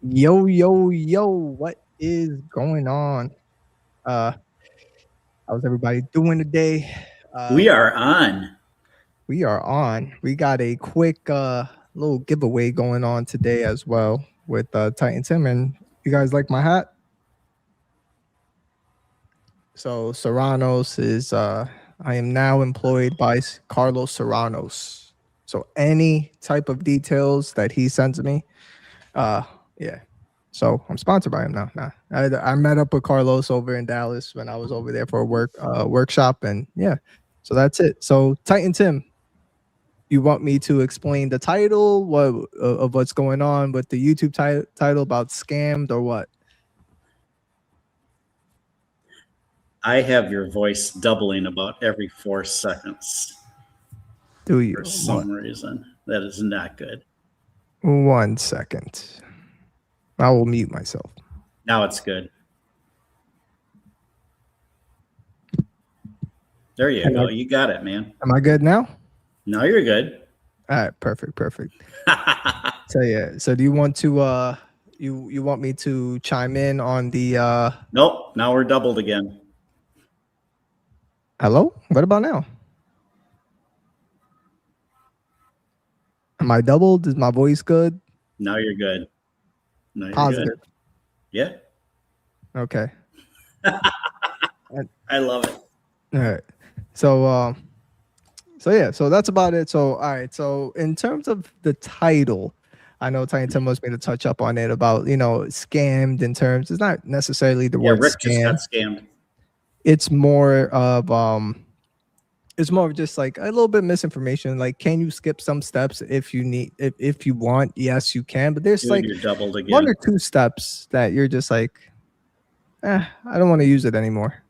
Yo, yo, yo, what is going on? Uh, how's everybody doing today? Uh, We are on. we are on. We got a quick little giveaway going on today as well with Titan Tim. And you guys like my hat? So Serranos is I am now employed by Carlos Serranos. So any type of details that he sends me, uh yeah. So I'm sponsored by him now. Nah, I met up with Carlos over in Dallas when I was over there for a workshop, and yeah, so that's it. So Titan Tim, you want me to explain the title, what of what's going on with the YouTube title about scammed or what? I have your voice doubling about every 4 seconds Do you? for some reason. That is not good. 1 second. I will mute myself. Now it's good. There you go. You got it, man. Am I good now? Now you're good. All right, perfect. So yeah, so do you want to you want me to chime in on the Nope. Now we're doubled again. hello? What about now? Am I doubled? Is my voice good? Now you're good. Now you're Positive. good. Yeah. Okay. I love it. All right. So yeah, so that's about it. So all right. So in terms of the title, I know Titan Tim wants me to touch up on it about, scammed in terms. It's not necessarily the Yeah, word Rick just scam. got scammed. It's more of just like a little bit misinformation. Like, can you skip some steps if you need if you want? Yes, you can, but there's Dude, like you're doubled again. 1 or 2 steps that you're just like, I don't want to use it anymore.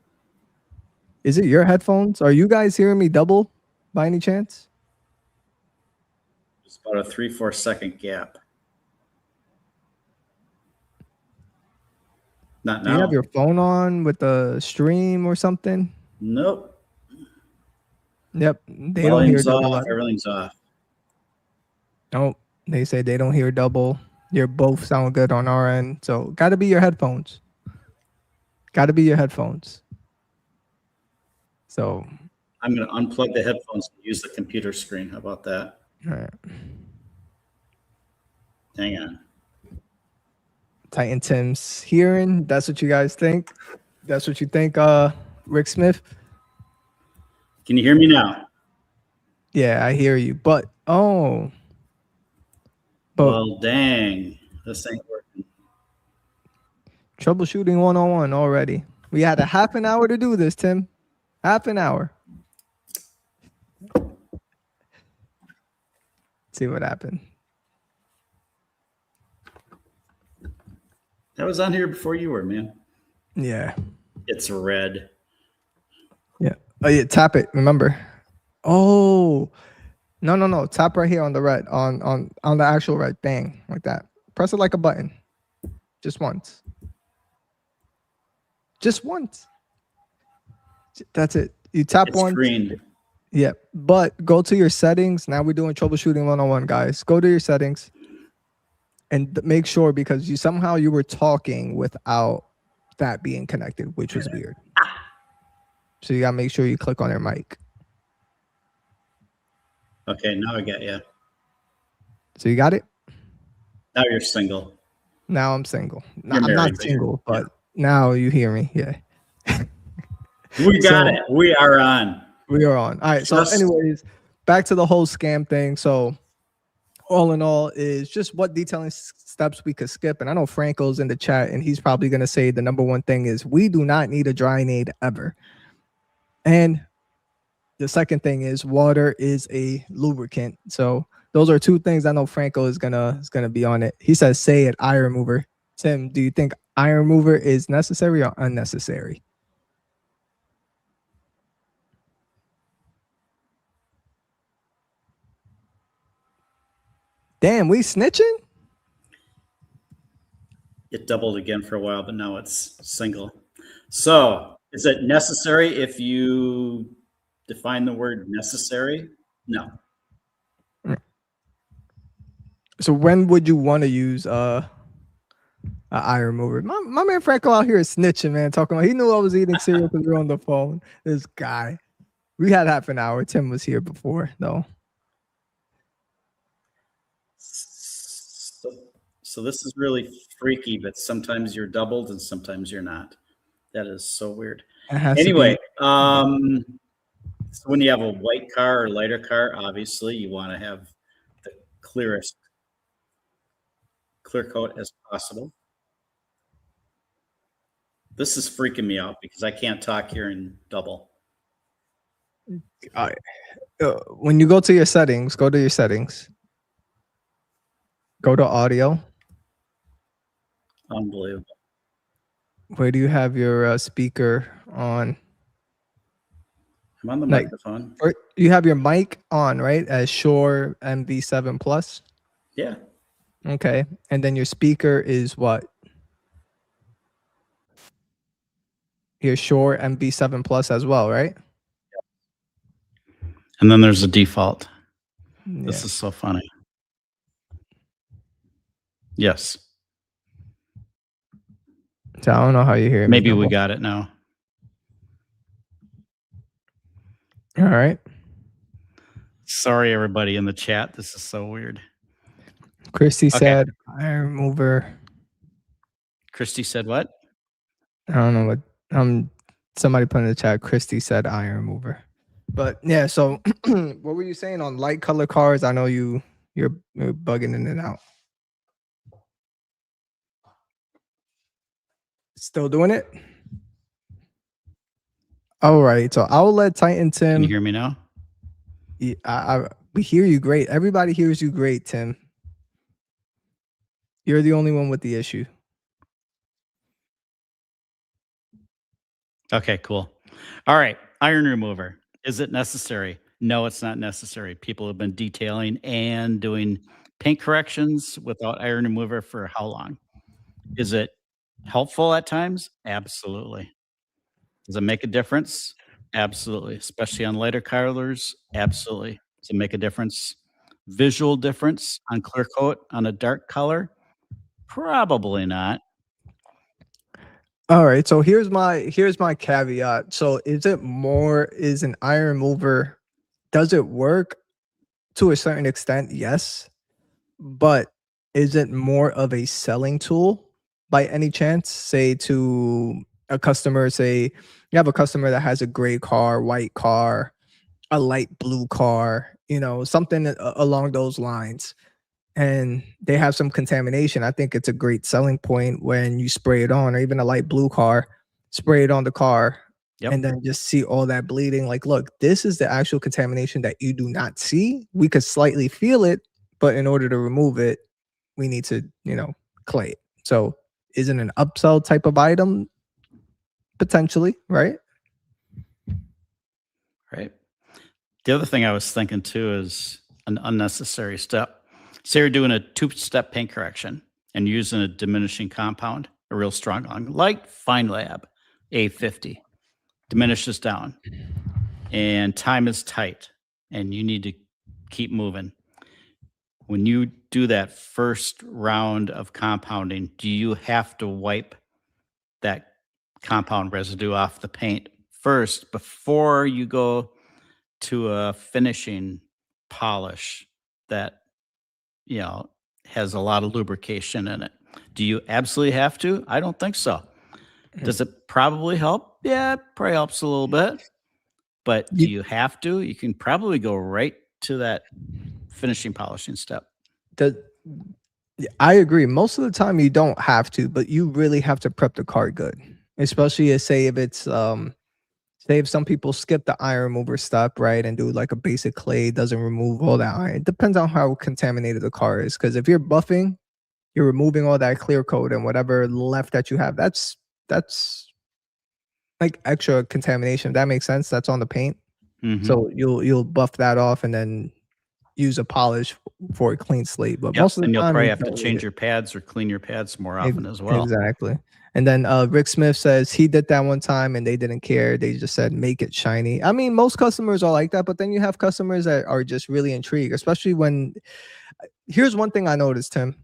Is it your headphones? Are you guys hearing me double by any chance? It's about a 3-4 second gap. Not Do you have now. your phone on with the stream or something? Nope. Yep. They don't hear Volume's double. off. Everything's off. No, they say they don't hear double. You're both sound good on our end. So gotta be your headphones. Gotta be your headphones. So I'm going to unplug the headphones and use the computer screen. How about that? all right. Hang on. Titan Tim's hearing. That's what you guys think. That's what you think, Rick Smith. Can you hear me now? Yeah, I hear you. But well, dang, this ain't working. Troubleshooting 101 already. We had a half an hour to do this, Tim. Half an hour. See what happened. That was on here before you were, man. Yeah. It's red. Yeah. Oh yeah, tap it. Remember. Oh. No. Tap right here on the red. On the actual red. Bang. Like that. Press it like a button. Just once. Just once. That's it. You tap It's once. green. Yeah. But go to your settings. Now we're doing troubleshooting 101, guys. Go to your settings and make sure, because you were talking without that being connected, which was weird. So you gotta make sure you click on your mic. Okay, now I got you. So you got it? Now you're single. Now I'm single. No, I'm not single, but now you hear me. Yeah. We got it. We are on. We are on. All right. So anyways, back to the whole scam thing. So all in all is just what detailing steps we could skip. And I know Franco's in the chat and he's probably going to say the number one thing is we do not need a Drynaid ever. And the second thing is water is a lubricant. So those are two things I know Franco is gonna be on it. He says, say it, iron remover. Tim, do you think iron remover is necessary or unnecessary? Damn, we snitching? It doubled again for a while, but now it's single. So is it necessary if you define the word necessary? No. So when would you want to use iron remover. My man Franco out here is snitching, man. Talking about he knew I was eating cereal because we were on the phone. This guy. We had half an hour. Tim was here before, though. So this is really freaky, but sometimes you're doubled and sometimes you're not. That is so weird. It has Anyway, to be, so when you have a white car or lighter car, obviously you want to have the clearest clear coat as possible. This is freaking me out because I can't talk here in double. when you go to your settings, go to your settings. Go to audio. Unbelievable. Where do you have your speaker on? I'm on the Like- microphone. Or you have your mic on, right? As Shure MV7 Plus. Yeah. Okay. And then your speaker is what? Your Shure MV7 Plus as well, right? And then there's a default. Yeah. This is so funny. Yes. So I don't know how you hear me. Maybe we Double. got it now. All right. Sorry, everybody in the chat. This is so weird. Christy Okay. said iron remover. Christy said what? I don't know what somebody put in the chat. Christy said iron remover. But yeah, so what were you saying on light color cars? I know you're bugging in and out. Still doing it? All right. So I'll let Titan Can you Tim. hear me now? We hear you great. Everybody hears you great, Tim. You're the only one with the issue. Okay, cool. All right. Iron remover. Is it necessary? No, it's not necessary. People have been detailing and doing paint corrections without iron remover for how long? Is it helpful at times? Absolutely. Does it make a difference? Absolutely. Especially on lighter colors? Absolutely. Does it make a difference? Visual difference on clear coat on a dark color? Probably not. All right. So here's my caveat. So is an iron remover, does it work to a certain extent? Yes. But is it more of a selling tool by any chance? Say to a customer, say you have a customer that has a gray car, white car, a light blue car, something along those lines. And they have some contamination. I think it's a great selling point when you spray it on, or even a light blue car, spray it on the car, Yep. and then just see all that bleeding. Like, look, this is the actual contamination that you do not see. We could slightly feel it, but in order to remove it, we need to, clay it. So is it an upsell type of item? Potentially, right? Right. The other thing I was thinking too is an unnecessary step. Say you're doing a two-step paint correction and using a diminishing compound, a real strong one, like Fine Lab A50, diminishes down, and time is tight, and you need to keep moving. When you do that first round of compounding, do you have to wipe that compound residue off the paint first before you go to a finishing polish that has a lot of lubrication in it? Do you absolutely have to? I don't think so. Does it probably help? Yeah, it probably helps a little bit. But do you have to? You can probably go right to that finishing polishing step. I agree. Most of the time you don't have to, but you really have to prep the car good. Especially if it's say if some people skip the iron remover step, right, and do like a basic clay, doesn't remove all that iron. It depends on how contaminated the car is. Because if you're buffing, you're removing all that clear coat and whatever left that you have. That's like extra contamination. That makes sense. That's on the paint. Mhm. So you'll buff that off and then use a polish for a clean slate. But Yep, most of the and you'll time, probably you have to don't need change it. your pads or clean your pads more often as well. Exactly. And then Rick Smith says he did that one time and they didn't care. They just said, make it shiny. I mean, most customers are like that, but then you have customers that are just really intrigued, especially when, here's one thing I noticed, Tim.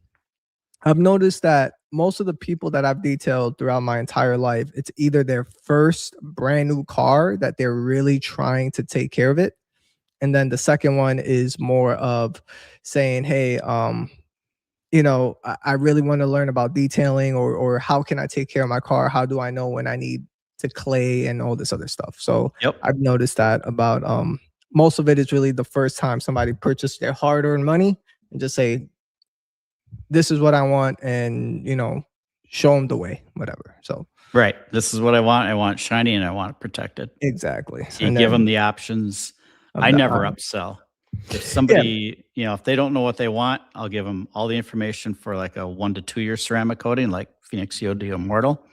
I've noticed that most of the people that I've detailed throughout my entire life, it's either their first brand new car that they're really trying to take care of it. And then the second one is more of saying, hey, I really want to learn about detailing, or how can I take care of my car? How do I know when I need to clay and all this other stuff? So Yep. I've noticed that about most of it is really the first time somebody purchased their hard-earned money and just say, this is what I want, and show them the way, whatever. So Right. This is what I want. I want it shiny and I want it protected. exactly. So you And give them then the options. of I the never upsell. If somebody, if they don't know what they want, I'll give them all the information for like a 1 to 2 year ceramic coating, like Phoenix EOD Immortal.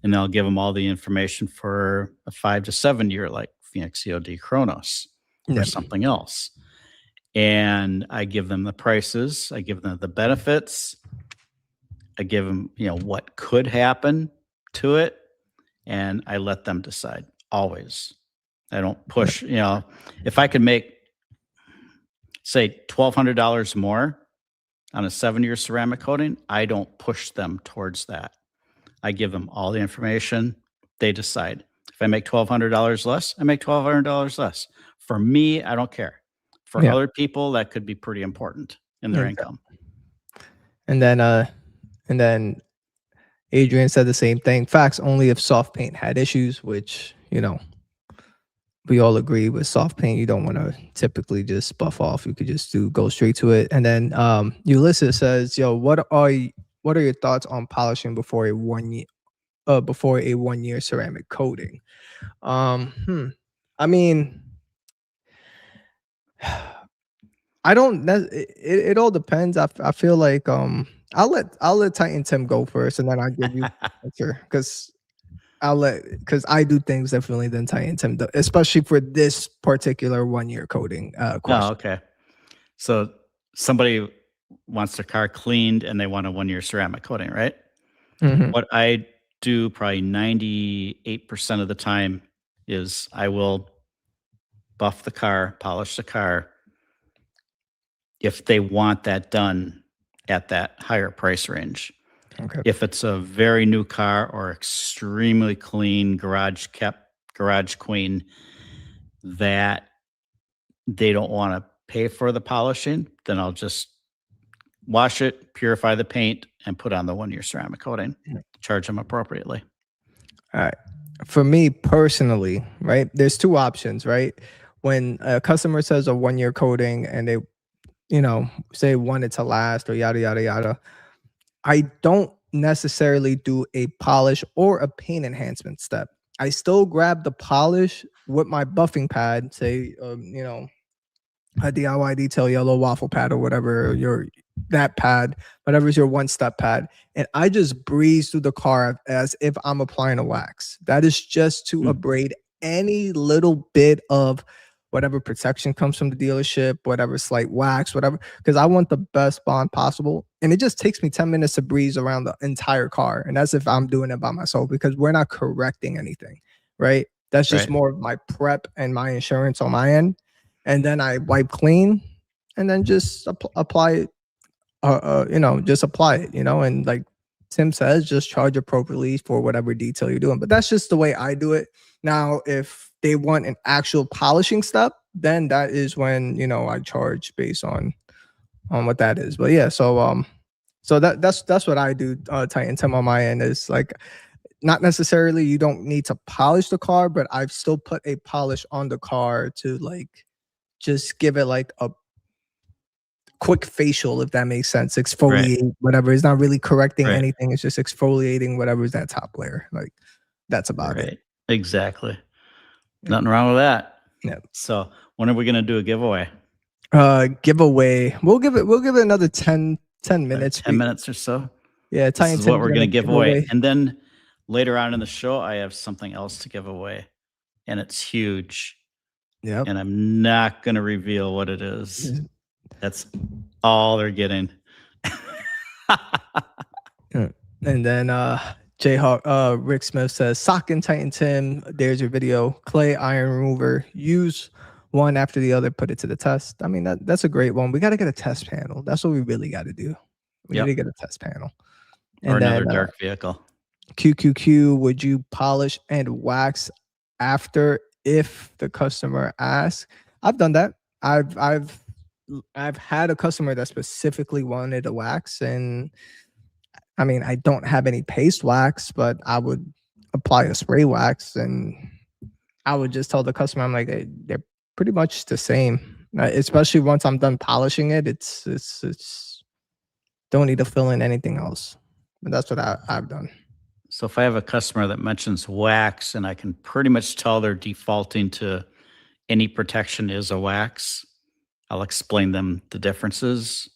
And then I'll give them all the information for a 5 to 7 year, like Phoenix EOD Chronos or yeah, something else. And I give them the prices. I give them the benefits. I give them, what could happen to it. And I let them decide always. I don't push, if I could make, say, $1,200 more on a 7-year ceramic coating, I don't push them towards that. I give them all the information. They decide. If I make $1,200 less, I make $1,200 less. For me, I don't care. For yeah. other people, that could be pretty important in their Exactly. income. And then Adrian said the same thing. Facts only if soft paint had issues, which we all agree with soft paint. You don't want to typically just buff off. You could just go straight to it. And then Ulysses says, "Yo, what are your thoughts on polishing before a 1 year ceramic coating?" I mean, I don't. It all depends. I feel like I'll let Titan Tim go first, and then I'll give you the answer because I do things differently than Titan Tim, especially for this particular 1 year coding Oh, question. okay. So somebody wants their car cleaned and they want a 1 year ceramic coating, right? Mhm. What I do probably 98% of the time is I will buff the car, polish the car if they want that done at that higher price range. Okay. If it's a very new car or extremely clean garage queen that they don't want to pay for the polishing, then I'll just wash it, purify the paint, and put on the 1 year ceramic coating. Yeah. Charge them appropriately. All right. For me personally, right, there's two options, right? When a customer says a 1 year coding and they, say want it to last or yada, yada, yada, I don't necessarily do a polish or a paint enhancement step. I still grab the polish with my buffing pad, say, a DIY detail yellow waffle pad or whatever that pad, whatever's your one step pad. And I just breeze through the car as if I'm applying a wax. That is just to abrade any little bit of whatever protection comes from the dealership, whatever slight wax, whatever, because I want the best bond possible. And it just takes me 10 minutes to breeze around the entire car. And that's if I'm doing it by myself because we're not correcting anything, right? That's just Right. more of my prep and my insurance on my end. And then I wipe clean and then just apply it, just apply it, and like Tim says, just charge appropriately for whatever detail you're doing. But that's just the way I do it. Now, if they want an actual polishing step, then that is when, I charge based on what that is. But yeah, so that's what I do, Titan Tim on my end is like, not necessarily you don't need to polish the car, but I've still put a polish on the car to like just give it like a quick facial, if that makes sense. Exfoliate whatever. It's not really correcting Right. anything. It's just exfoliating whatever's that top layer. Like that's about it. Right. Exactly. Nothing wrong with that. Yeah. So when are we going to do a giveaway? Giveaway. We'll give it another 10 minutes. 10 minutes or so. Yeah, This is what we're going to give away. And then later on in the show, I have something else to give away. And it's huge. Yeah. And I'm not going to reveal what it is. That's all they're getting. And then Jayhawk, Rick Smith says, Sock and Titan Tim, there's your video. Clay iron remover. Use one after the other, put it to the test. I mean, that's a great one. We got to get a test panel. That's what we really got to do. We need to get a test panel. or And another then dark vehicle. QQQ, would you polish and wax after if the customer asks? I've done that. I've had a customer that specifically wanted a wax, and I mean, I don't have any paste wax, but I would apply a spray wax, and I would just tell the customer, I'm like, they're pretty much the same. Especially once I'm done polishing it, it's don't need to fill in anything else. But that's what I've done. So if I have a customer that mentions wax and I can pretty much tell they're defaulting to any protection is a wax, I'll explain them the differences,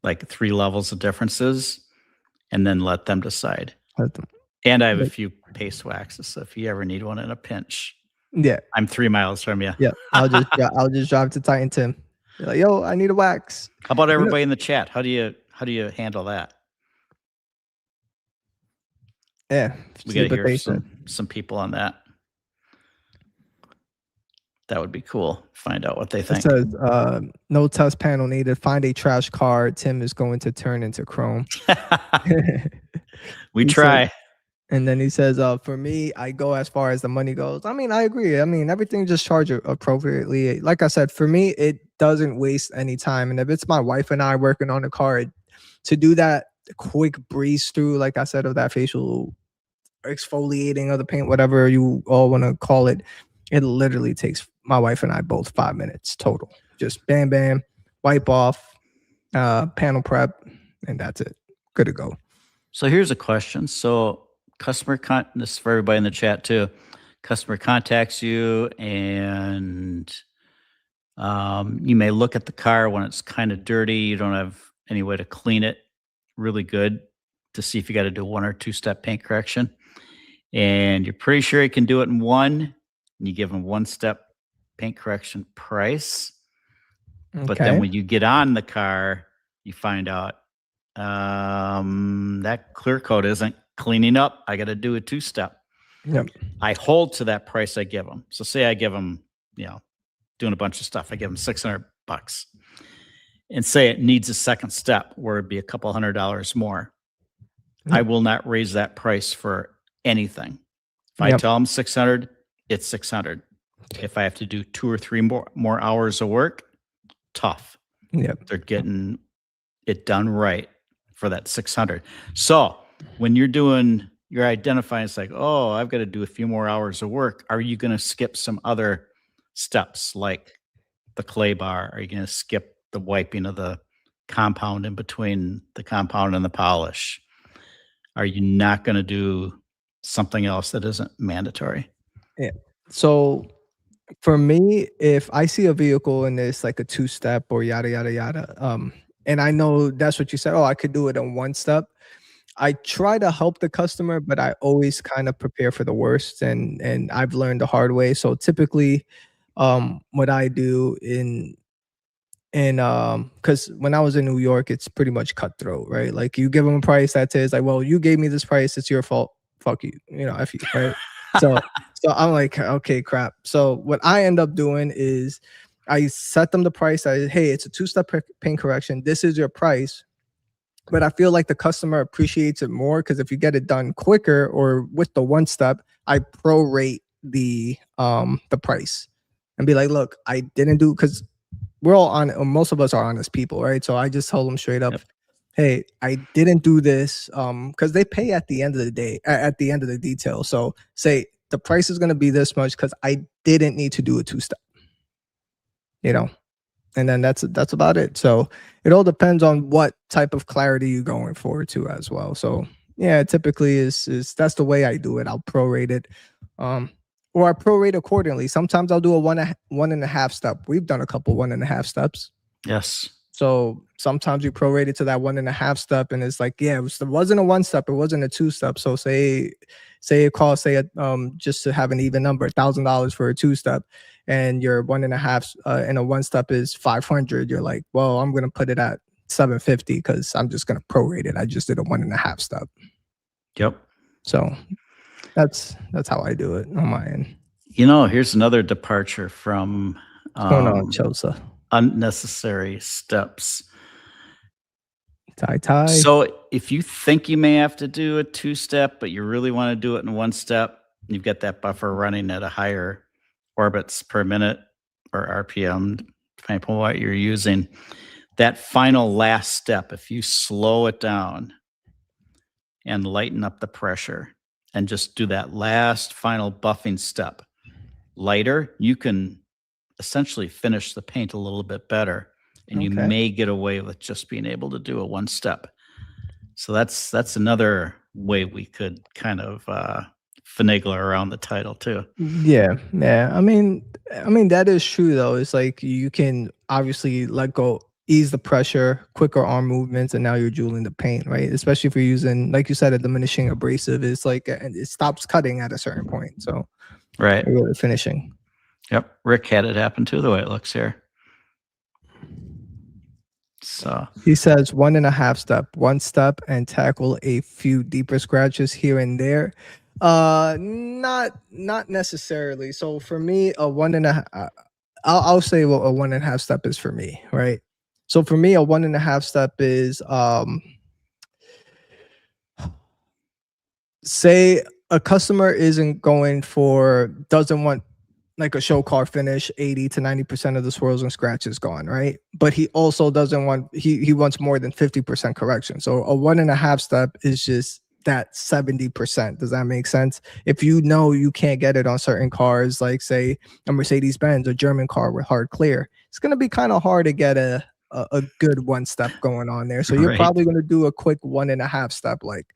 like 3 levels of differences, and then let them decide. Let them- And I have a But- few paste waxes, so if you ever need one in a pinch, Yeah, I'm 3 miles from you. yeah. I'll just drive to Titan Tim. Be like, yo, I need a wax. How about know- everybody in the chat? How do you handle that? Yeah, We see got to what hear they said. some people on that. That would be cool. Find out what they It think. says, no test panel needed. Find a trash card. Tim is going to turn into chrome. We He said- try. And then he says, for me, I go as far as the money goes. I mean, I agree. I mean, everything just charged appropriately. Like I said, for me, it doesn't waste any time. And if it's my wife and I working on the car, to do that quick breeze through, like I said, of that facial exfoliating of the paint, whatever you all want to call it, it literally takes my wife and I both 5 minutes total. Just bam, bam, wipe off, panel prep, and that's it. Good to go. So here's a question. So this is for everybody in the chat too. Customer contacts you and you may look at the car when it's kind of dirty. You don't have any way to clean it really good to see if you got to do 1 or 2 step paint correction. And you're pretty sure you can do it in one. And you give them 1 step paint correction price. But then when you get on the car, you find out that clear coat isn't cleaning up. I got to do a 2 step. Yep. I hold to that price I give them. So say I give them, doing a bunch of stuff. I give them $600 and say it needs a 2nd step where it'd be a couple $100 more. Yep. I will not raise that price for anything. If I Yep. tell them 600, it's 600. If I have to do 2 or 3 more hours of work, tough. Yep. They're getting it done right for that 600. So when you're identifying, it's like, oh, I've got to do a few more hours of work. Are you going to skip some other steps like the clay bar? Are you going to skip the wiping of the compound in between the compound and the polish? Are you not going to do something else that isn't mandatory? So for me, if I see a vehicle and it's like a 2 step or yada yada yada, and I know that's what you said, oh, I could do it in 1 step. I try to help the customer, but I always kind of prepare for the worst, and I've learned the hard way. So typically, what I do because when I was in New York, it's pretty much cutthroat, right? Like you give them a price, that's it. It's like, well, you gave me this price, it's your fault. Fuck you, F you, right? So I'm like, okay, crap. So what I end up doing is I set them the price. Hey, it's a 2-step paint correction. This is your price. But I feel like the customer appreciates it more because if you get it done quicker or with the 1 step, I prorate the price and be like, look, I didn't do, because we're all on, most of us are honest people, right? So I just tell them straight up, Yep. hey, I didn't do this because they pay at the end of the day, at the end of the detail. So say the price is going to be this much because I didn't need to do a 2-step, and then that's about it. So it all depends on what type of clarity you're going for too as well. So yeah, typically is that's the way I do it. I'll prorate it, or I prorate accordingly. Sometimes I'll do a 1.5 step. We've done a couple 1.5 steps. Yes. So sometimes you prorate it to that 1.5 step, and it's like, yeah, it wasn't a 1 step, it wasn't a 2 step. So say it costs, just to have an even number, $1,000 for a 2 step, and your 1.5 and a 1 step is 500. You're like, well, I'm gonna put it at 750 because I'm just gonna prorate it. I just did a 1.5 step. Yep. So that's how I do it on my end. Here's another departure from What's going on, Chelsea? unnecessary steps. Tie. So if you think you may have to do a two-step, but you really want to do it in one step, you've got that buffer running at a higher orbits per minute or RPM, depending upon what you're using. That final last step, if you slow it down and lighten up the pressure and just do that last final buffing step lighter, you can essentially finish the paint a little bit better, and you Okay. may get away with just being able to do a one step. So that's another way we could kind of finagle around the title too. Yeah, yeah. I mean that is true though. It's like you can obviously let go, ease the pressure, quicker arm movements, and now you're jeweling the paint, right? Especially if you're using, like you said, a diminishing abrasive. It's like and it stops cutting at a certain point, so Right. you're really finishing. Yep. Rick had it happen too, the way it looks here. So He says 1.5 step, 1 step, and tackle a few deeper scratches here and there. Not necessarily. So for me, a 1.5, I'll say what a 1.5 step is for me, right? So for me, a 1.5 step is say a customer doesn't want like a show car finish, 80 to 90% of the swirls and scratches gone, right? But he also doesn't want, he wants more than 50% correction. So a 1.5 step is just that 70%. Does that make sense? If you know you can't get it on certain cars, like say a Mercedes Benz, a German car with hard clear, it's going to be kind of hard to get a good one step going on there. So you're Right. probably going to do a quick 1.5 step, like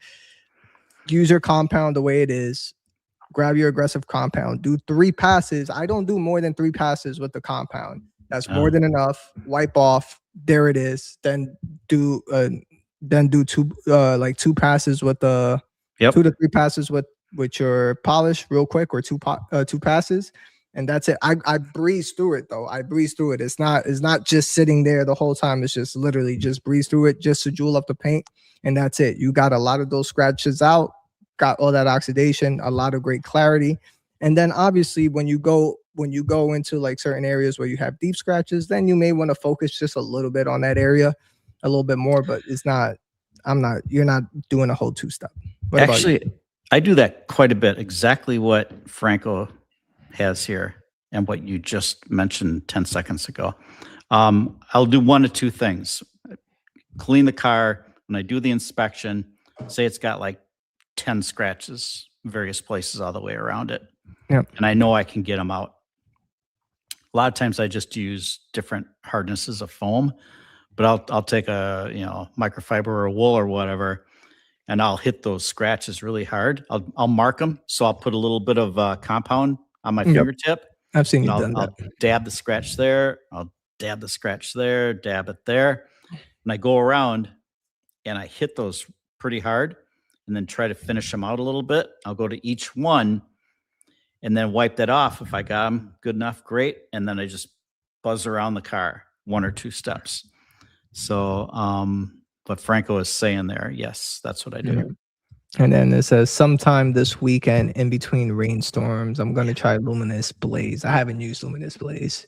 use your compound the way it is, grab your aggressive compound, do 3 passes. I don't do more than 3 passes with the compound. That's more Oh. than enough. Wipe off. There it is. Then do 2 passes with the Yep. 2 to 3 passes with your polish real quick, or 2 passes, and that's it. I breeze through it though. I breeze through it. It's not just sitting there the whole time. It's just literally just breeze through it just to jewel up the paint, and that's it. You got a lot of those scratches out, got all that oxidation, a lot of great clarity. And then obviously when you go into like certain areas where you have deep scratches, then you may want to focus just a little bit on that area a little bit more, but you're not doing a whole 2-step. What about you? Actually, I do that quite a bit. Exactly what Franco has here and what you just mentioned 10 seconds ago. I'll do 1 of 2 things. Clean the car. When I do the inspection, say it's got like 10 scratches, various places all the way around it. Yep. And I know I can get them out. A lot of times I just use different hardnesses of foam, but I'll take a, microfiber or wool or whatever, and I'll hit those scratches really hard. I'll mark them. So I'll put a little bit of compound on my Yep. fingertip. I've seen you And done that. I'll dab the scratch there. I'll dab the scratch there, dab it there. And I go around and I hit those pretty hard and then try to finish them out a little bit. I'll go to each one and then wipe that off. If I got them good enough, great. And then I just buzz around the car 1 or 2 steps. So what Franco is saying there, yes, that's what I do. Mhm. And then it says sometime this weekend in between rainstorms, I'm going to try Luminous Blaze. I haven't used Luminous Blaze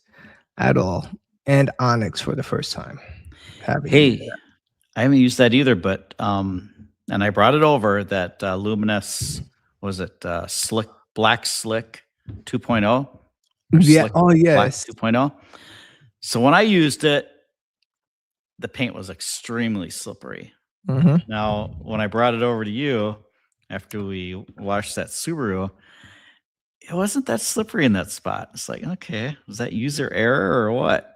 at all. And Onyx for the first time. Hey, I haven't used that either, but and I brought it over that Luminous, was it Black Slick 2.0? Yeah. Slick Oh, Black yes. 2.0. So when I used it, the paint was extremely slippery. Mhm. Now, when I brought it over to you after we washed that Subaru, it wasn't that slippery in that spot. It's like, okay, was that user error or what?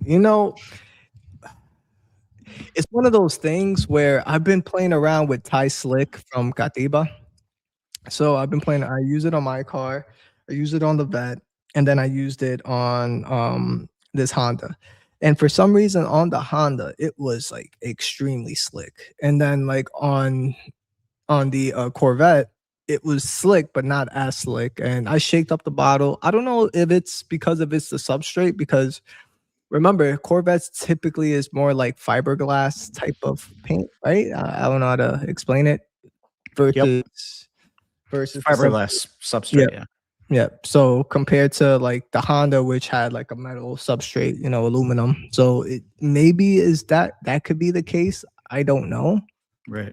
You know, it's one of those things where I've been playing around with Ty Slick from Katiba. So I use it on my car, I use it on the Vet, and then I used it on this Honda. And for some reason on the Honda, it was like extremely slick. And then like on the Corvette, it was slick, but not as slick. And I shaked up the bottle. I don't know if it's because of the substrate, because remember, Corvettes typically is more like fiberglass type of paint, right? I don't know how to explain it. Versus the substrate. Fiberglass substrate, yeah. Yeah. So compared to like the Honda, which had like a metal substrate, aluminum. So it maybe is that could be the case. I don't know. Right.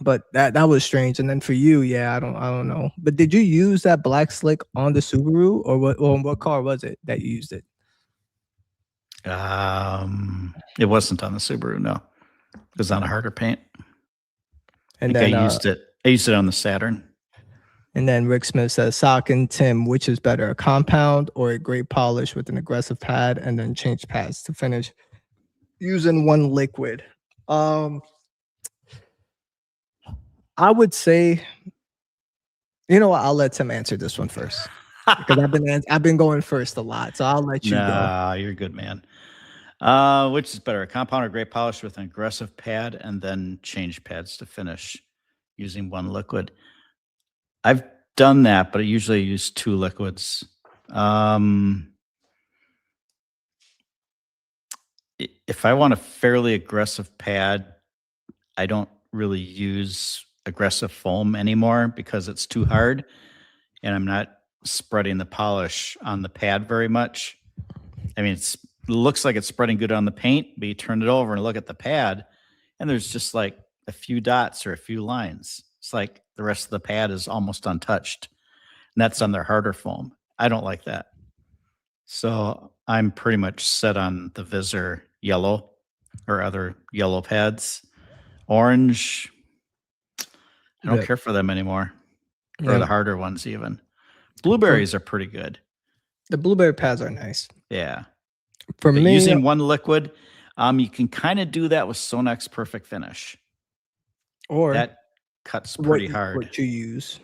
But that was strange. And then for you, yeah, I don't know. But did you use that black slick on the Subaru, or what car was it that you used it? It wasn't on the Subaru, no. It was on a harder paint. And I think then I used it on the Saturn. and then Rick Smith says, Sock and Tim, which is better, a compound or a great polish with an aggressive pad, and then change pads to finish using one liquid. I would say, you know what, I'll let Tim answer this one first. Because I've been going first a lot, so I'll let you go. Nah, you're good, man. Which is better, a compound or great polish with an aggressive pad, and then change pads to finish using one liquid? I've done that, but I usually use two liquids. If I want a fairly aggressive pad, I don't really use aggressive foam anymore because it's too hard, and I'm not spreading the polish on the pad very much. I mean, it looks like it's spreading good on the paint, but you turn it over and look at the pad, and there's just like a few dots or a few lines. It's like the rest of the pad is almost untouched, and that's on their harder foam. I don't like that. So I'm pretty much set on the Visor yellow or other yellow pads. Orange, I don't Yeah. care for them anymore, or Yeah. the harder ones even. Blueberries are pretty good. The blueberry pads are nice. Yeah. For But me, using one liquid, you can kind of do that with Sonex Perfect Finish. or That cuts pretty hard. what you use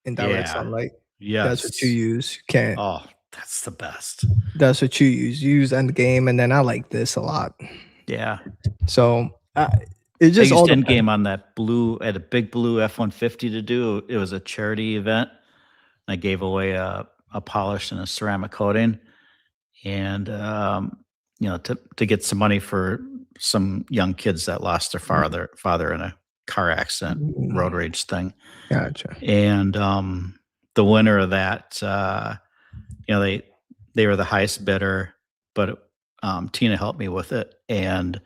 in direct Yeah. sunlight. Yes. That's what you use. You can't. Oh, that's the best. That's what you use. You use Endgame, and then I like this a lot. Yeah. So it just I all used depends. Endgame on that blue, at a big blue F-150 to do. It was a charity event. I gave away a polish and a ceramic coating, and to get some money for some young kids that lost their father in a car accident, road rage thing. Gotcha. And the winner of that, they were the highest bidder, but Tina helped me with it, and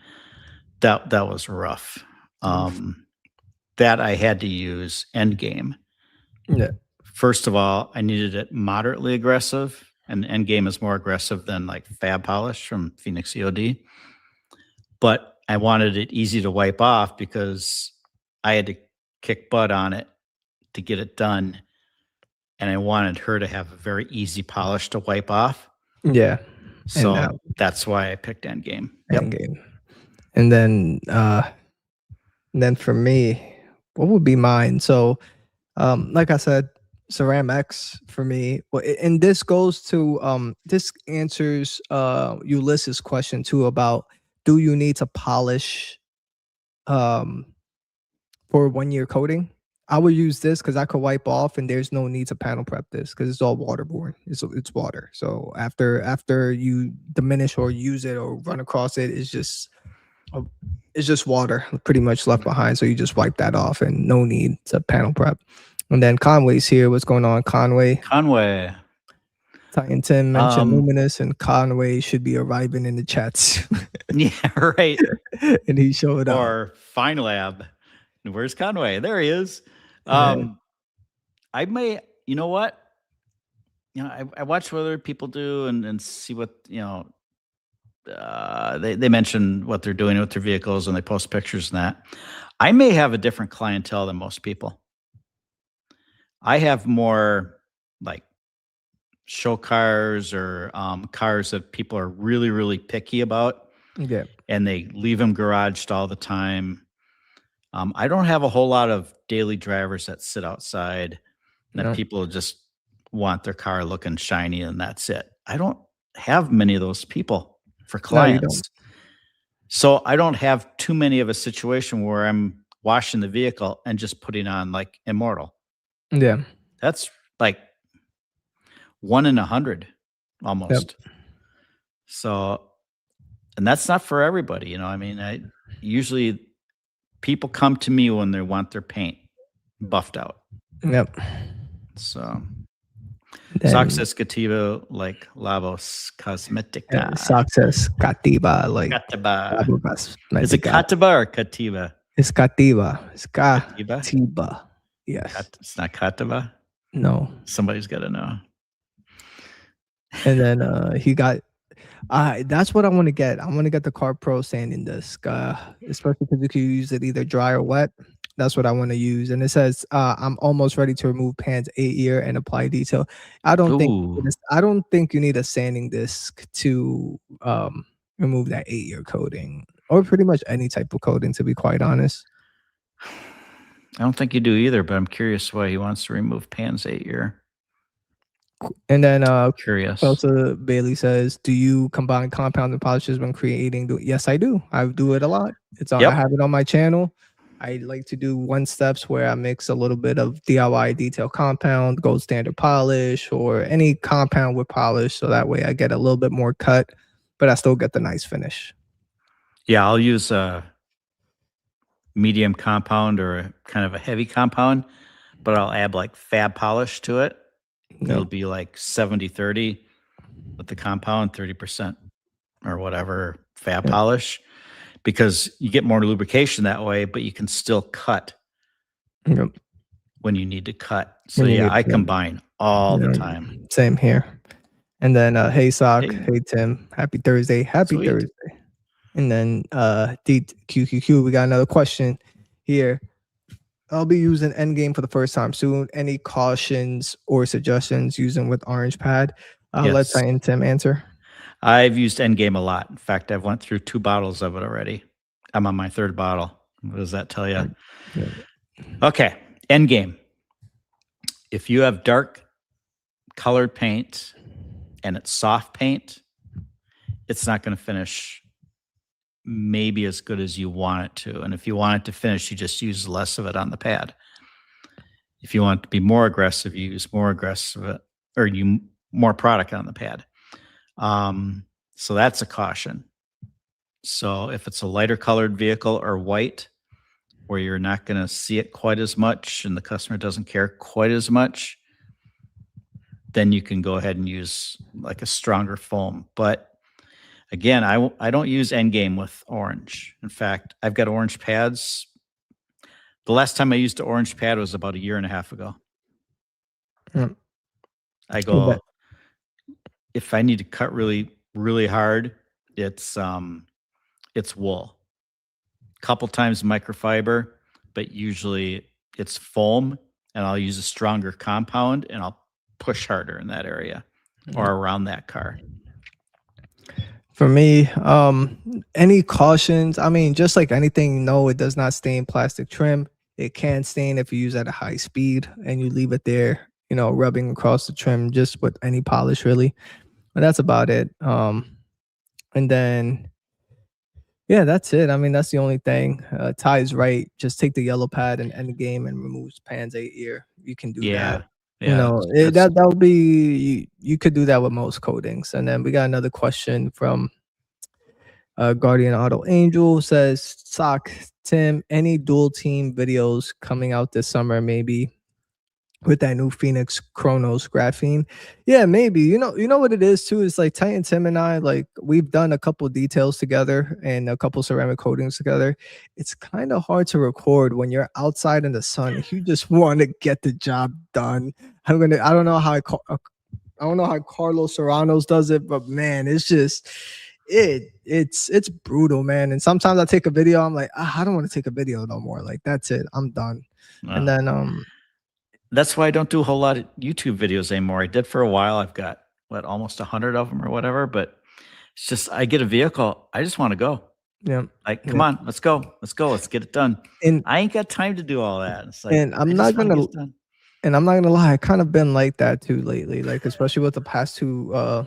that was rough. That I had to use Endgame. Yeah. First of all, I needed it moderately aggressive, and Endgame is more aggressive than like Fab Polish from Phoenix EOD. But I wanted it easy to wipe off because I had to kick butt on it to get it done, and I wanted her to have a very easy polish to wipe off. Yeah. So that's why I picked Endgame. Yep. Endgame. And then for me, what would be mine? So, like I said, Ceramics for me. Well, and this goes to this answers Ulysses' question too about, do you need to polish for 1 year coating? I would use this because I could wipe off, and there's no need to panel prep this because it's all waterborne. It's water. So after you diminish or use it or run across it, it's just water pretty much left behind. So you just wipe that off, and no need to panel prep. And then Conway's here. What's going on, Conway? Conway. Titan Tim mentioned Luminous, and Conway should be arriving in the chats. Yeah, right. And he showed up. Or Fine Lab. Where's Conway? There he is. I may, you know what? I watch what other people do and see what, they mention what they're doing with their vehicles, and they post pictures and that. I may have a different clientele than most people. I have more like show cars or cars that people are really, really picky about. Yeah. And they leave them garaged all the time. I don't have a whole lot of daily drivers that sit outside that people just want their car looking shiny and that's it. I don't have many of those people for clients. So I don't have too many of a situation where I'm washing the vehicle and just putting on like Immortal. Yeah. That's like 1 in 100 almost. Yep. So, and that's not for everybody, I mean, usually people come to me when they want their paint buffed out. Yep. So, Then Saxescativa like Labos Cosmetica. Success Cativa, like Cataba. Labas Is it Medica. Cataba or Cativa? It's Cativa. It's Cativa? Cativa. Yes. It's not Cataba? No. Somebody's got to know. And then he got that's what I want to get. I want to get the Car Pro sanding disc, especially because you can use it either dry or wet. That's what I want to use. And it says I'm almost ready to remove Pan's 8-year and apply detail. I don't think you need a sanding disc to remove that 8-year coating, or pretty much any type of coating, to be quite honest. I don't think you do either, but I'm curious why he wants to remove Pan's 8-year. And then Curious. Also Bailey says, do you combine compounds and polishes when creating? Yes, I do. I do it a lot. It's on, I have it on my channel. I like to do one steps where I mix a little bit of DIY detail compound, gold standard polish, or any compound with polish, so that way I get a little bit more cut, but I still get the nice finish. Yeah, I'll use a medium compound or a kind of a heavy compound, but I'll add like fab polish to it. It'll be like 70-30 with the compound, 30% or whatever fab polish, because you get more lubrication that way, but you can still cut when you need to cut. So yeah, I combine all the time. Same here. And then hey Sock, hey Tim, happy Thursday. Happy Thursday. And then DQQQ, we got another question here. I'll be using Endgame for the first time soon. Any cautions or suggestions using with Orange Pad? Let Titan Tim answer. I've used Endgame a lot. In fact, I've went through 2 bottles of it already. I'm on my 3rd bottle. What does that tell you? Okay, Endgame. If you have dark colored paint and it's soft paint, it's not going to finish maybe as good as you want it to. And if you want it to finish, you just use less of it on the pad. If you want it to be more aggressive, you use more aggressive, or more product on the pad. So that's a caution. So if it's a lighter colored vehicle or white, where you're not going to see it quite as much and the customer doesn't care quite as much, then you can go ahead and use like a stronger foam. But again, I don't use Endgame with orange. In fact, I've got orange pads. The last time I used an orange pad was about 1.5 years ago. I go, if I need to cut really, really hard, it's wool. Couple times microfiber, but usually it's foam, and I'll use a stronger compound and I'll push harder in that area or around that car. For me, any cautions? I mean, just like anything, no, it does not stain plastic trim. It can stain if you use at a high speed and you leave it there, you know, rubbing across the trim just with any polish, really. But that's about it. And then, yeah, that's it. I mean, that's the only thing. Ty is right. Just take the yellow pad and end the game and remove Pan's 8-year. You can do that. You know, that would be, you could do that with most coatings. And then we got another question from Guardian Auto Angel. Says, Sock, Tim, any dual team videos coming out this summer, maybe with that new Phoenix Chronos graphene? Yeah, maybe. You know what it is too? It's like Titan Tim and I, like, we've done a couple details together and a couple ceramic coatings together. It's kind of hard to record when you're outside in the sun. You just want to get the job done. I don't know how Carlos Serranos does it, but man, it's just it's brutal, man. And sometimes I take a video, I'm like, I don't want to take a video no more. Like, that's it, I'm done. And then that's why I don't do a whole lot of YouTube videos anymore. I did for a while. I've got almost 100 of them or whatever, but it's just, I get a vehicle, I just want to go. Yeah. Like, come on, let's go. Let's get it done. And I ain't got time to do all that. It's like, and I'm not gonna lie, I kind of been like that too lately. Like, especially with the past two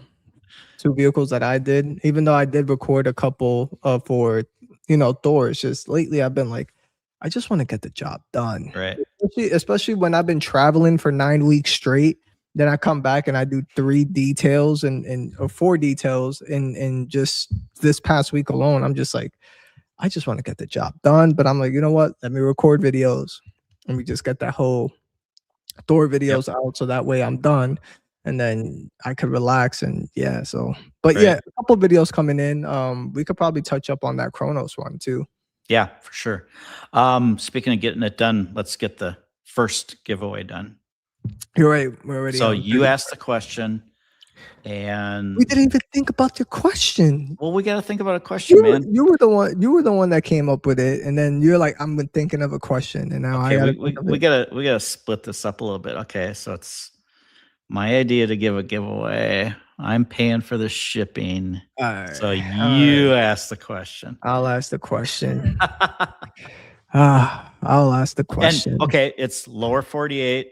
vehicles that I did, even though I did record a couple for, you know, Thor. It's just lately I've been like, I just want to get the job done. Right. Especially when I've been traveling for 9 weeks straight. Then I come back and I do 3 details or 4 details in just this past week alone. I'm just like, I just want to get the job done. But I'm like, you know what? Let me record videos and we just get that whole Thor videos out, so that way I'm done. and then I could relax and yeah. So, but Right. yeah, a couple videos coming in. We could probably touch up on that Chronos one too. Yeah, for sure. Speaking of getting it done, let's get the first giveaway done. You're right. We're already So on you 30. asked the question, and We didn't even think about your question. well, we got to think about a question, man. You were the one. You were the one that came up with it, and then you're like, "I'm thinking of a question," and now I Okay, gotta we, think of we it. gotta split this up a little bit. Okay, so it's my idea to give a giveaway. I'm paying for the shipping. So you asked the question. I'll ask the question. I'll ask the And question. okay, it's lower 48.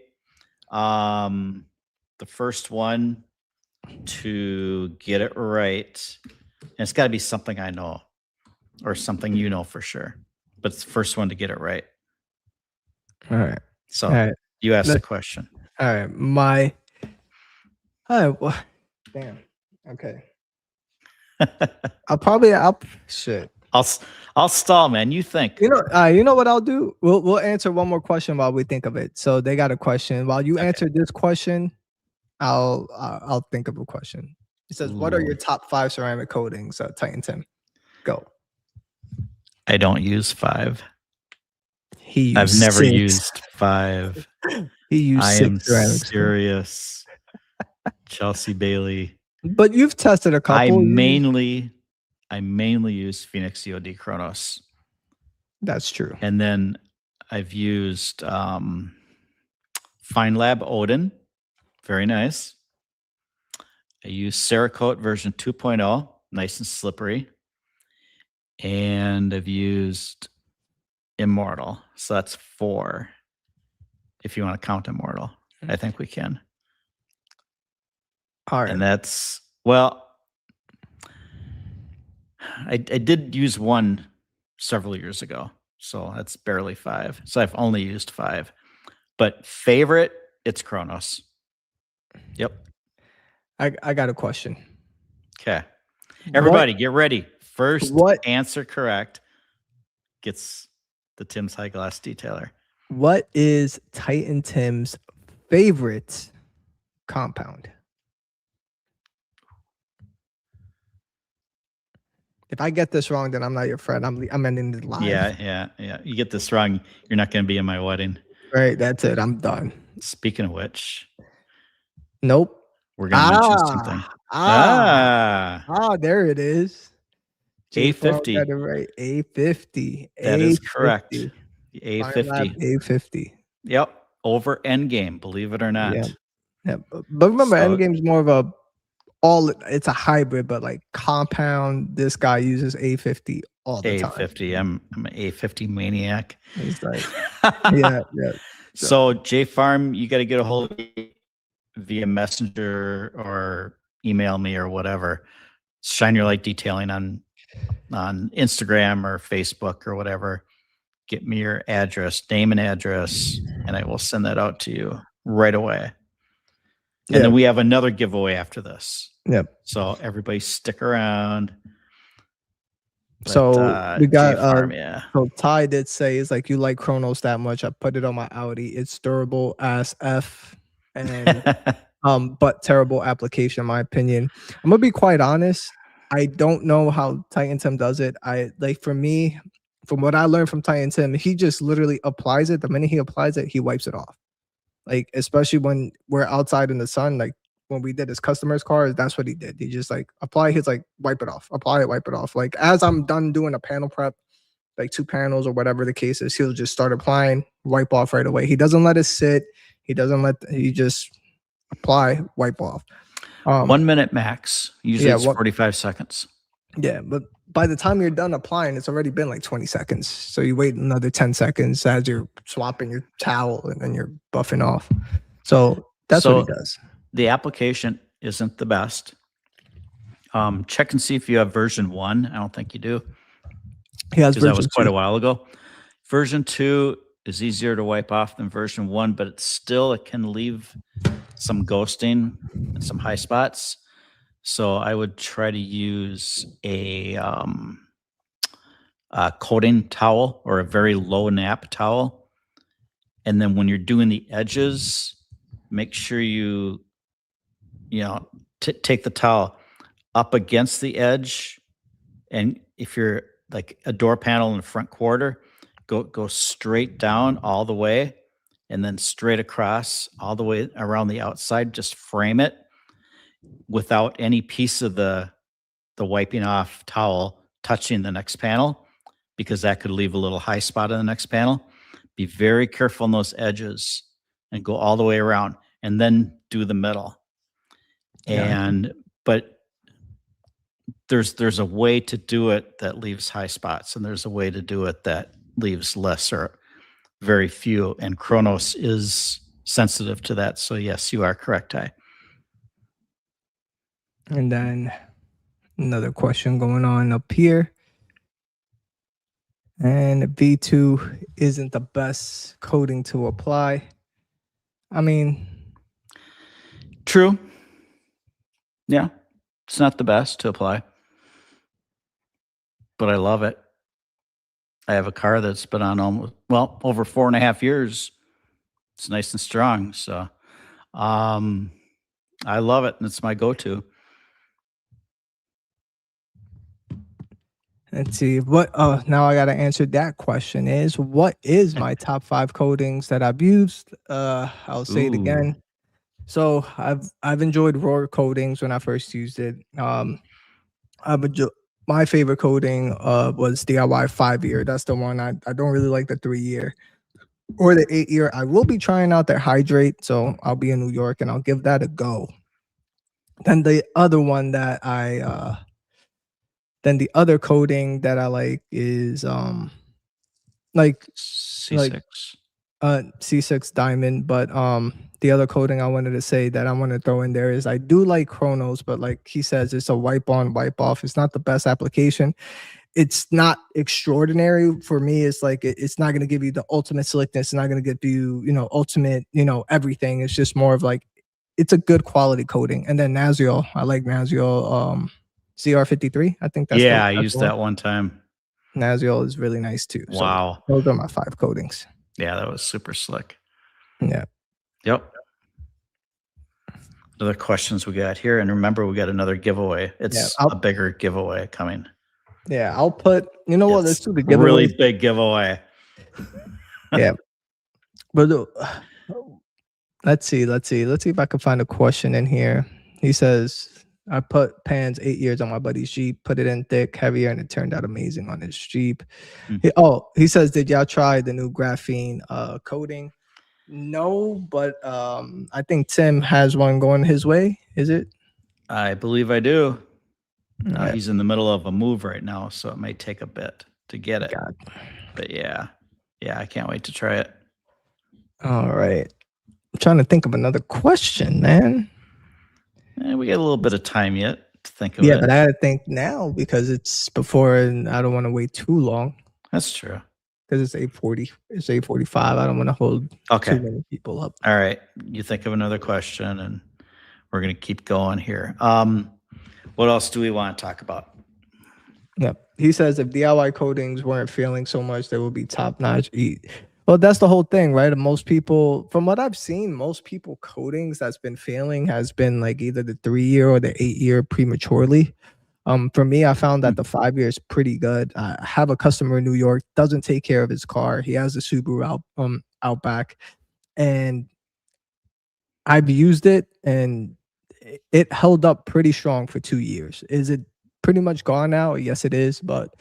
The first one to get it right. And it's got to be something I know or something you know for sure. But it's the first one to get it right. All right. So All right. you asked the Let- question. All right. All right. Well, damn. Okay. Shit. I'll stall, man. You think. You know what I'll do? We'll answer one more question while we think of it. So they got a question. While you answer this question, I'll think of a question. It says, "What are your top 5 ceramic coatings?" Titan Tim, go. I don't use 5. He used I've never 6. used 5. He used I 6 am ceramics. serious. Chelsea Bailey. But you've tested a couple. I mainly use Phoenix COD Chronos. That's true. And then I've used FineLab Odin. Very nice. I use Cerakote version 2.0. Nice and slippery. And I've used Immortal. So that's 4. If you want to count Immortal. I think we can. All right. And that's, well, I did use 1 several years ago. So that's barely 5. So I've only used 5. But favorite, it's Chronos. Yep. I got a question. Okay. Everybody, get ready. First answer correct gets the Tim's High Glass Detailer. What is Titan Tim's favorite compound? If I get this wrong, then I'm not your friend. I'm ending the live. Yeah. You get this wrong, you're not going to be in my wedding. Right, that's it. I'm done. Speaking of which, nope. We're going to mention something. There it is. A50. Got it right. A50. That is correct. A50. A50. Yep. Over Endgame, believe it or not. Yeah. But remember, Endgame's more of it's a hybrid, but like compound. This guy uses A50 all the time. A50. I'm an A50 maniac. He's like, yeah. So J Farm, you got to get a hold of me via Messenger or email me or whatever. Shine Your Light Detailing on Instagram or Facebook or whatever. Get me your address, name and address, and I will send that out to you right away. And then we have another giveaway after this. Yep. So everybody stick around. But, so we got J-Farm, So Ty did say, it's like, you like Chronos that much. I put it on my Audi. It's durable as F, and but terrible application in my opinion. I'm gonna be quite honest. I don't know how Titan Tim does it. For me, from what I learned from Titan Tim, he just literally applies it. The minute he applies it, he wipes it off. Like, especially when we're outside in the sun, like when we did his customer's car, that's what he did. He just like apply his, like, wipe it off, apply it, wipe it off. Like, as I'm done doing a panel prep, like 2 panels or whatever the case is, he'll just start applying, wipe off right away. He doesn't let it sit. He just apply, wipe off. 1 minute max. Usually it's 45 seconds. Yeah, but by the time you're done applying, it's already been like 20 seconds. So you wait another 10 seconds as you're swapping your towel and then you're buffing off. So that's what he does. The application isn't the best. Check and see if you have version 1. I don't think you do. He has version 2. That was quite a while ago. Version 2 is easier to wipe off than version 1, but it can leave some ghosting and some high spots. So I would try to use a coating towel or a very low nap towel. And then when you're doing the edges, make sure you take the towel up against the edge, and if you're like a door panel in the front quarter, go straight down all the way, and then straight across all the way around the outside. Just frame it without any piece of the wiping off towel touching the next panel, because that could leave a little high spot on the next panel. Be very careful on those edges and go all the way around, and then do the middle. Yeah. But there's a way to do it that leaves high spots, and there's a way to do it that leaves less or very few. And Kronos is sensitive to that. So yes, you are correct, Ty. And then another question going on up here. And V2 isn't the best coating to apply. I mean, True. Yeah, it's not the best to apply, but I love it. I have a car that's been on over 4.5 years. It's nice and strong. So I love it, and it's my go-to. let's see what. Now I gotta answer that question. Is what is my top 5 coatings that I've used? I'll say it Ooh. again. So I've enjoyed Roar coatings when I first used it. My favorite coating was DIY 5-year. That's the one. I don't really like the 3-year or the 8-year. I will be trying out their Hydrate, so I'll be in New York and I'll give that a go. Then the other one that then the other coating that I like is like C6. C6 Diamond. But the other coating I wanted to say that I want to throw in there is I do like Kronos, but like he says, it's a wipe on, wipe off. It's not the best application. It's not extraordinary for me. It's like it's not going to give you the ultimate slickness. It's not going to give you, ultimate, everything. It's just more of like it's a good quality coating. And then Naziol, I like Naziol CR53. I think that's I used that one time. Naziol is really nice too. Wow. So those are my 5 coatings. Yeah, that was super slick. Yeah. Yep. Other questions we got here, and remember, we got another giveaway. It's a bigger giveaway coming. Yeah, I'll put. You know what? Let's do the giveaway. Really big giveaway. Yeah, but let's see if I can find a question in here. He says, I put Pans 8 years on my buddy's Jeep, put it in thick, heavier, and it turned out amazing on his Jeep. He says, did y'all try the new graphene coating? No, but I think Tim has one going his way. Is it? I believe I do. Right. He's in the middle of a move right now, so it may take a bit to get it. But yeah, I can't wait to try it. All right. I'm trying to think of another question, man. We got a little bit of time yet to think of it. Yeah, but I gotta think now because it's before, and I don't want to wait too long. That's true. Because it's 8:40. It's 8:45. I don't want to hold too many people up. All right. You think of another question, and we're going to keep going here. What else do we want to talk about? Yeah. He says if DIY coatings weren't failing so much, they would be top notch. Well, that's the whole thing, right? Most people, from what I've seen, most people coatings that's been failing has been like either the 3-year or the 8-year prematurely. For me, I found that the 5-year is pretty good. I have a customer in New York, doesn't take care of his car. He has a Subaru Outback, and I've used it, and it held up pretty strong for 2 years. Is it pretty much gone now? Yes, it is. But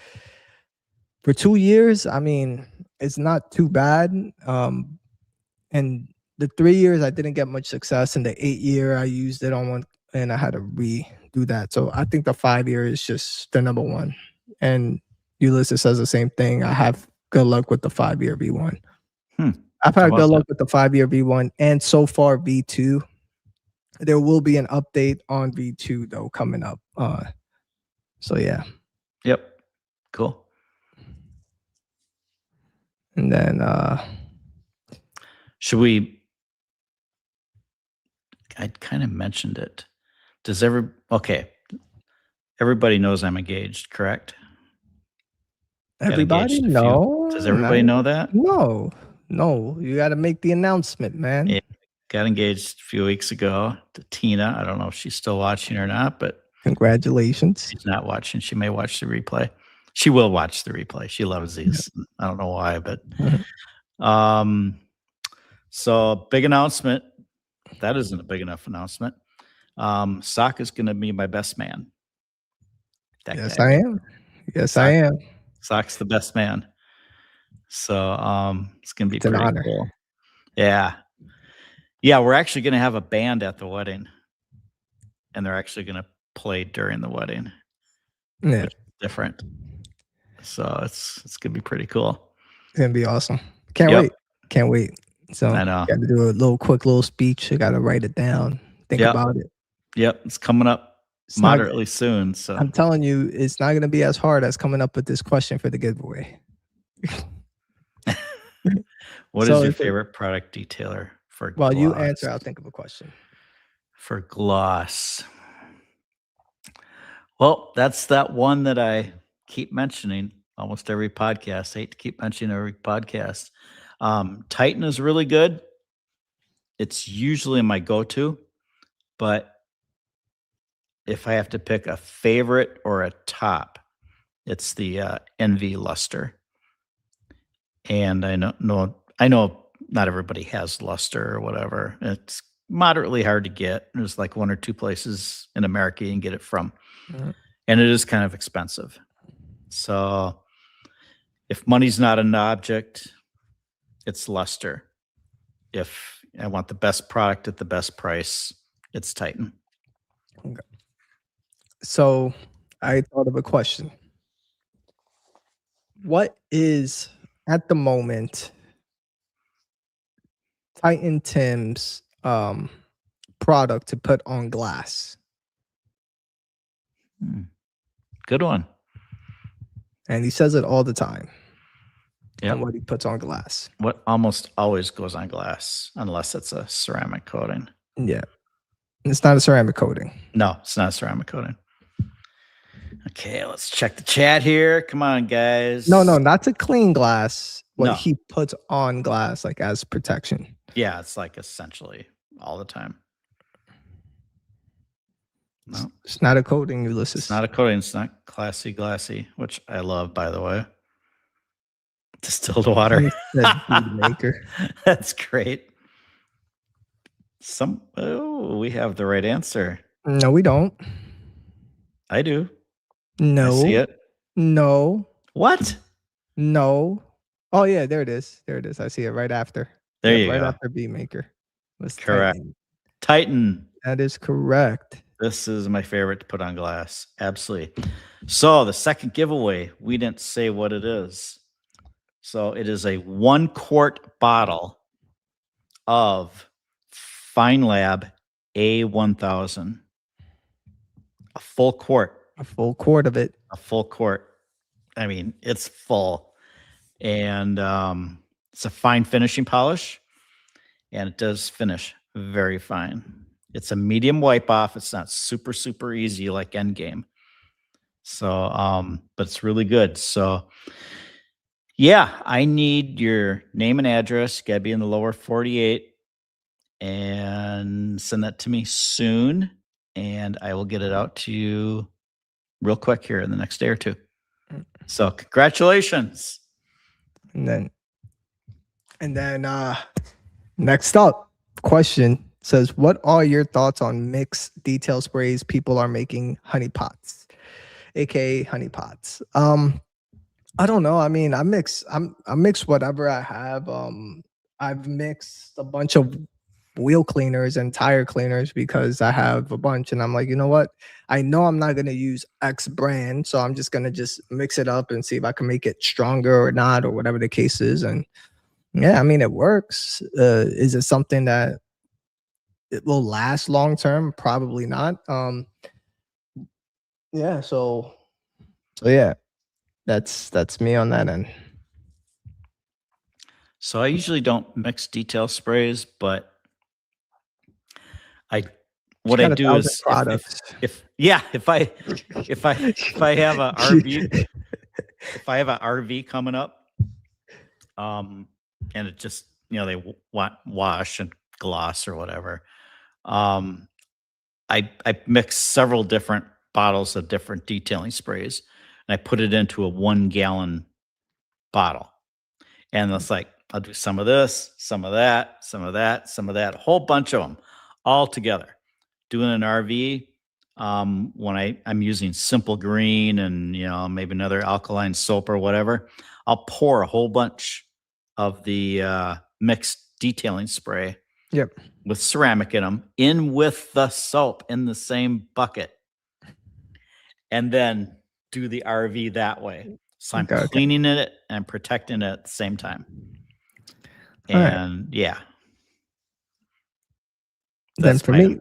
for 2 years, I mean, it's not too bad. And the 3 years, I didn't get much success. In the 8-year, I used it on one, and I had to redo that. So I think the 5-year is just the number one. And Ulysses says the same thing. I have good luck with the 5-year V1. I've had good luck with the 5-year V1, and so far V2. There will be an update on V2 though coming up. So yeah. Yep. Cool. And then should we? I kind of mentioned it. Does everybody knows I'm engaged, correct? Everybody? No. Does everybody know that? No. You got to make the announcement, man. Yeah. got engaged a few weeks ago to Tina. I don't know if she's still watching or not, but Congratulations. she's not watching. She may watch the replay. She will watch the replay. She loves these. I don't know why, but so big announcement. That isn't a big enough announcement. Sock is going to be my best man. That Yes, guy. I am. Yes, I am. Sock's the best man. So it's going to be It's an pretty honor. cool. Yeah. Yeah, we're actually going to have a band at the wedding. And they're actually going to play during the wedding. Yeah, Which is different. So it's going to be pretty cool. it's gonna be awesome. Can't Yep. wait. Can't wait. So I know. got to do a quick little speech. I got to write it down. Think Yep. about it. Yep, it's coming up It's not- moderately soon. So I'm telling you, it's not gonna be as hard as coming up with this question for the giveaway. what So is your if it- favorite product detailer for While you gloss? answer, I'll think of a question. For gloss. Well, that's that one that I keep mentioning almost every podcast. I hate to keep mentioning every podcast. Titan is really good. It's usually my go-to, but if I have to pick a favorite or a top, it's the NV Luster. And I know not everybody has Luster or whatever. It's moderately hard to get. There's like one or two places in America you can get it from. Mhm. And it is kind of expensive. So if money's not an object, it's Luster. If I want the best product at the best price, it's Titan. So I thought of a question. What is at the moment Titan Tim's product to put on glass? Good one. And he says it all the time. Yep. And what he puts on glass. What almost always goes on glass, unless it's a ceramic coating. Yeah. It's not a ceramic coating. No, it's not a ceramic coating. Okay, let's check the chat here. Come on, guys. No, not to clean glass. What No. he puts on glass, like as protection. Yeah, it's like essentially all the time. No, It's not a coating, Ulysses. it's not a coating. It's not classy glassy, which I love, by the way. Distilled water. He said food maker. That's great. We have the right answer. No, we don't. I do. No. I see it. No. What? No. Oh yeah, there it is. There it is. I see it right after. There Yeah, you right go. after Bee Maker. Let's Correct. Titan. Titan. That is correct. This is my favorite to put on glass. Absolutely. So the second giveaway, we didn't say what it is. So it is a 1 quart bottle of Fine Lab A1000. A full quart. A full quart of it. A full quart. I mean, it's full. And it's a fine finishing polish. And it does finish very fine. It's a medium wipe off. It's not super, super easy like Endgame. So, but it's really good. So, yeah, I need your name and address. Got to be in the lower 48 and send that to me soon. And I will get it out to you real quick here in the next day or two. So, congratulations. And then next up, question says, what are your thoughts on mixed detail sprays people are making honey pots, aka honey pots? I don't know. I mean, I mix whatever I have. I've mixed a bunch of wheel cleaners and tire cleaners because I have a bunch, and I'm like, you know what? I know I'm not gonna use X brand, so I'm just gonna mix it up and see if I can make it stronger or not, or whatever the case is. And yeah, I mean, it works. Is it something that it will last long term? Probably not. Yeah. So yeah, that's me on that end. So I usually don't mix detail sprays, but what I Got do 1,000 is products. if I have a RV, if I have an RV coming up, and it just they want wash and gloss or whatever. I mixed several different bottles of different detailing sprays, and I put it into a 1-gallon bottle. And it's like, I'll do some of this, some of that, some of that, some of that, a whole bunch of them all together. Doing an RV, when I'm using Simple Green and, maybe another alkaline soap or whatever, I'll pour a whole bunch of the mixed detailing spray Yep. with ceramic in them in with the soap in the same bucket, and then do the RV that way. So I'm Okay. cleaning it and protecting it at the same time. All right. And yeah. Then That's for my me,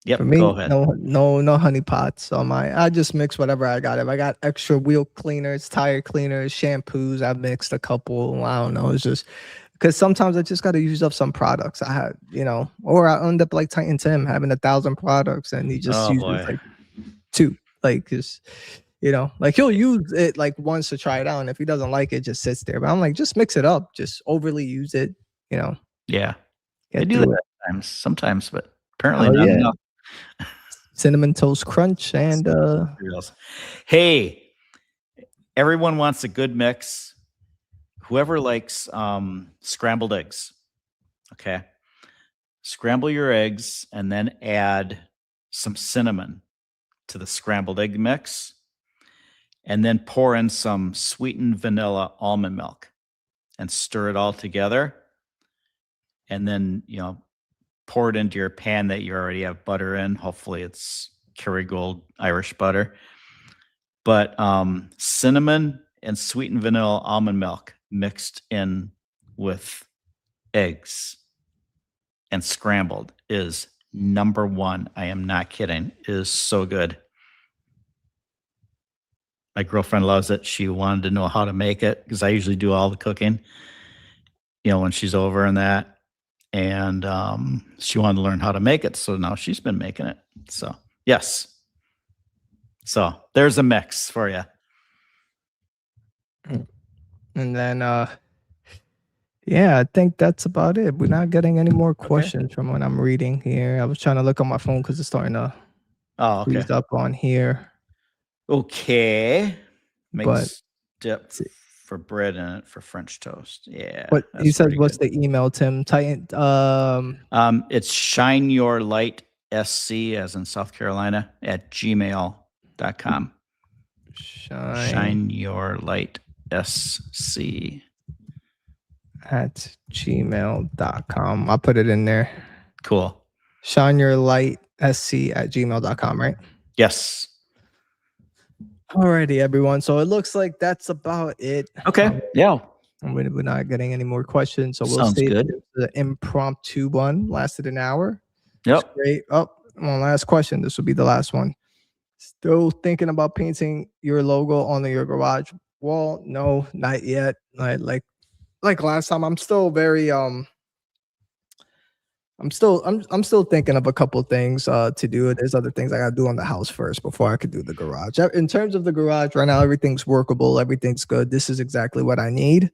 Yep, for me, go ahead. no honey pots on my. I just mix whatever I got. If I got extra wheel cleaners, tire cleaners, shampoos, I mixed a couple. I don't know. It's just because sometimes I just got to use up some products. I had, or I end up like Titan Tim having 1,000 products and he just Oh uses boy. like 2. Like just, like he'll use it like once to try it out, and if he doesn't like it, just sits there. But I'm like, just mix it up. Just overly use it. Yeah. I Get do through that it. sometimes, but apparently Oh not yeah, enough. cinnamon toast crunch and Cereals. Hey, everyone wants a good mix. Whoever likes scrambled eggs, okay? Scramble your eggs and then add some cinnamon to the scrambled egg mix, and then pour in some sweetened vanilla almond milk and stir it all together. And then, pour it into your pan that you already have butter in. Hopefully it's Kerrygold Irish butter. But cinnamon and sweetened vanilla almond milk mixed in with eggs and scrambled is number one. I am not kidding. It is so good. My girlfriend loves it. She wanted to know how to make it because I usually do all the cooking, when she's over and that. And she wanted to learn how to make it. So now she's been making it. So, yes. So there's a mix for you. And then yeah, I think that's about it. We're not getting any more questions from what I'm reading here. I was trying to look on my phone because it's starting to freeze up on here. Okay. But Makes dip for bread in it for French toast. Yeah. what he that's says, pretty what's good. the email, Tim? Titan It's shineyourlightsc as in South Carolina at gmail.com. shineyourlightsc at gmail.com. I'll put it in there. Cool. shineyourlightsc@gmail.com, right? Yes. Alrighty, everyone. So it looks like that's about it. Okay. Yeah. We're not getting any more questions. So we'll Sounds save good. the impromptu one. Lasted an hour. Yep. Great. Oh, one last question. This will be the last one. Still thinking about painting your logo on your garage wall? No, not yet. Like last time. I'm still very I'm still thinking of a couple things to do. There's other things I gotta do on the house first before I could do the garage. In terms of the garage, right now everything's workable, everything's good. This is exactly what I need.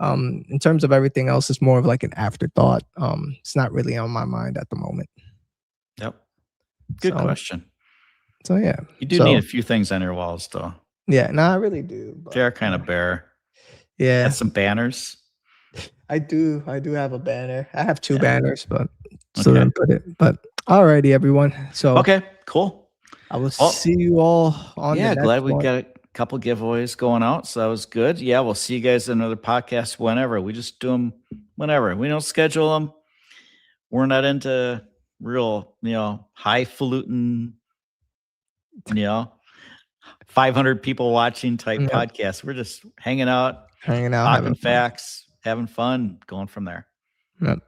In terms of everything else, it's more of like an afterthought. It's not really on my mind at the moment. Yep. Good question. So yeah. You do need a few things on your walls though. Yeah, no, I really do. They are kind of bare. Yeah. Got some banners. I do have a banner. I have 2 banners, but still didn't put it. But alrighty, everyone. So okay, cool. I will see you all on the next glad we one. got a couple giveaways going out. So that was good. Yeah, we'll see you guys in another podcast whenever. We just do them whenever. We don't schedule them. We're not into real, highfalutin, 500 people watching type podcasts. We're just hanging out, talking facts, having fun, going from there. Yep.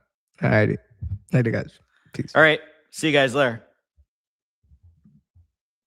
All righty. Later, guys. Peace. All right. See you guys later.